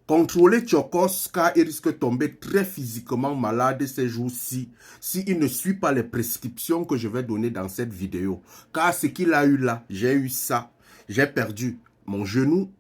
Contrôlez Tchokos car il risque de tomber très physiquement malade ces jours-ci s'il ne suit pas les prescriptions que je vais donner dans cette vidéo. Car ce qu'il a eu là, j'ai eu ça. J'ai perdu mon genou,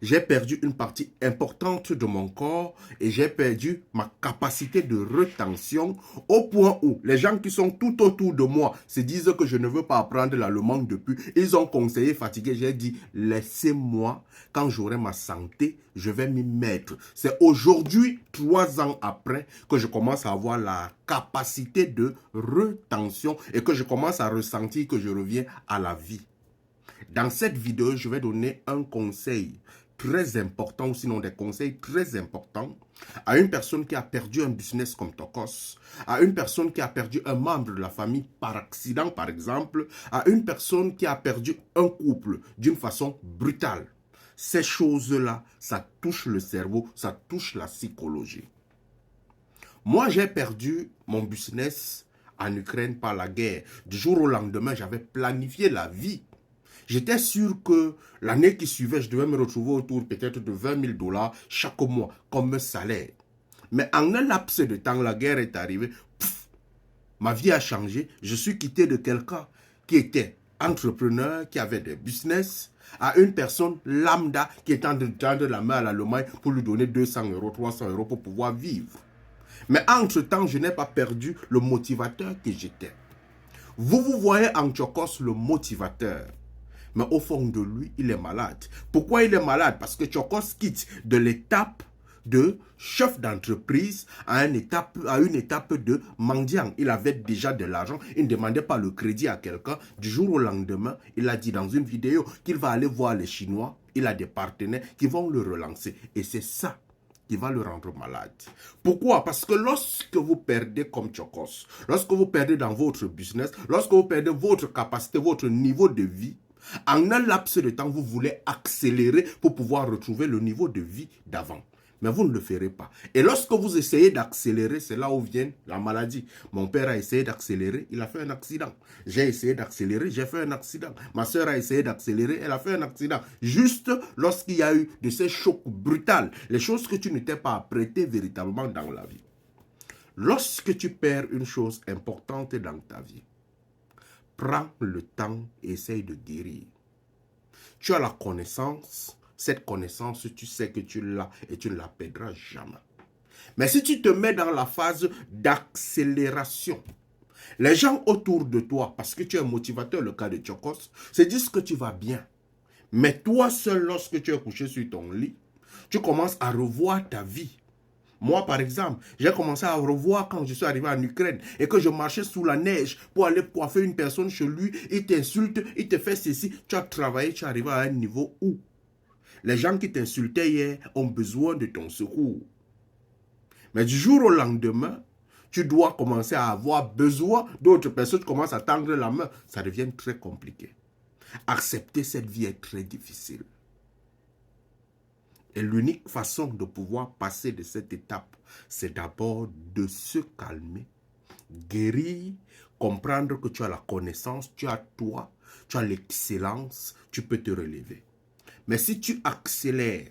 j'ai perdu une partie importante de mon corps et j'ai perdu ma capacité de rétention au point où les gens qui sont tout autour de moi se disent que je ne veux pas apprendre l'allemand depuis. Ils ont conseillé fatigué. J'ai dit, laissez-moi, quand j'aurai ma santé, je vais m'y mettre. C'est aujourd'hui, 3 ans après, que je commence à avoir la capacité de rétention et que je commence à ressentir que je reviens à la vie. Dans cette vidéo, je vais donner un conseil très important, ou sinon des conseils très importants à une personne qui a perdu un business comme Tokos, à une personne qui a perdu un membre de la famille par accident, par exemple, à une personne qui a perdu un couple d'une façon brutale. Ces choses-là, ça touche le cerveau, ça touche la psychologie. Moi, j'ai perdu mon business en Ukraine par la guerre. Du jour au lendemain, j'avais planifié la vie. J'étais sûr que l'année qui suivait, je devais me retrouver autour peut-être de 20 000 $ chaque mois comme salaire. Mais en un laps de temps, la guerre est arrivée. Pff, ma vie a changé. Je suis quitté de quelqu'un qui était entrepreneur, qui avait des business, à une personne lambda qui est en train de tendre la main à l'Allemagne pour lui donner 200 €, 300 € pour pouvoir vivre. Mais entre-temps, je n'ai pas perdu le motivateur que j'étais. Vous voyez en Tchokos le motivateur. Mais au fond de lui, il est malade. Pourquoi il est malade? Parce que Tchokos quitte de l'étape de chef d'entreprise à une étape de mendiant. Il avait déjà de l'argent. Il ne demandait pas le crédit à quelqu'un. Du jour au lendemain, il a dit dans une vidéo qu'il va aller voir les Chinois. Il a des partenaires qui vont le relancer. Et c'est ça qui va le rendre malade. Pourquoi? Parce que lorsque vous perdez comme Tchokos, lorsque vous perdez dans votre business, lorsque vous perdez votre capacité, votre niveau de vie, en un laps de temps, vous voulez accélérer pour pouvoir retrouver le niveau de vie d'avant. Mais vous ne le ferez pas. Et lorsque vous essayez d'accélérer, c'est là où vient la maladie. Mon père a essayé d'accélérer, il a fait un accident. J'ai essayé d'accélérer, j'ai fait un accident. Ma soeur a essayé d'accélérer, elle a fait un accident. Juste lorsqu'il y a eu de ces chocs brutaux, les choses que tu ne t'es pas apprêté véritablement dans la vie. Lorsque tu perds une chose importante dans ta vie, prends le temps et essaye de guérir. Tu as la connaissance. Cette connaissance, tu sais que tu l'as et tu ne la perdras jamais. Mais si tu te mets dans la phase d'accélération, les gens autour de toi, parce que tu es un motivateur, le cas de Tchokos, se disent que tu vas bien. Mais toi seul, lorsque tu es couché sur ton lit, tu commences à revoir ta vie. Moi, par exemple, j'ai commencé à revoir quand je suis arrivé en Ukraine et que je marchais sous la neige pour aller coiffer une personne chez lui. Il t'insulte, il te fait ceci. Tu as travaillé, tu es arrivé à un niveau où les gens qui t'insultaient hier ont besoin de ton secours. Mais du jour au lendemain, tu dois commencer à avoir besoin d'autres personnes. Tu commences à tendre la main. Ça devient très compliqué. Accepter cette vie est très difficile. Et l'unique façon de pouvoir passer de cette étape, c'est d'abord de se calmer, guérir, comprendre que tu as la connaissance, tu as toi, tu as l'excellence, tu peux te relever. Mais si tu accélères,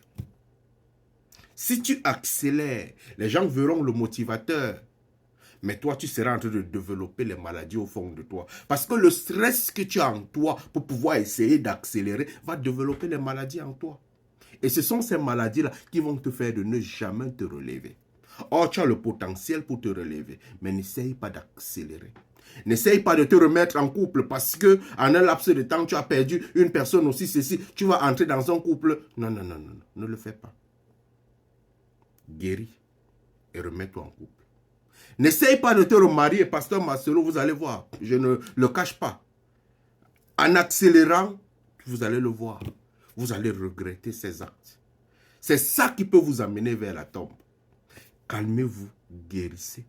les gens verront le motivateur. Mais toi, tu seras en train de développer les maladies au fond de toi. Parce que le stress que tu as en toi pour pouvoir essayer d'accélérer va développer les maladies en toi. Et ce sont ces maladies-là qui vont te faire de ne jamais te relever. Or, tu as le potentiel pour te relever, mais n'essaye pas d'accélérer. N'essaye pas de te remettre en couple parce que en un laps de temps, tu as perdu une personne aussi, ceci. Tu vas entrer dans un couple. Non, non, non, non, ne le fais pas. Guéris et remets-toi en couple. N'essaye pas de te remarier, pasteur Marcelo, vous allez voir. Je ne le cache pas. En accélérant, vous allez le voir. Vous allez regretter ces actes. C'est ça qui peut vous amener vers la tombe. Calmez-vous, guérissez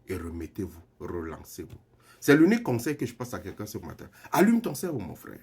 et remettez-vous, relancez-vous. C'est l'unique conseil que je passe à quelqu'un ce matin. Allume ton cerveau, mon frère.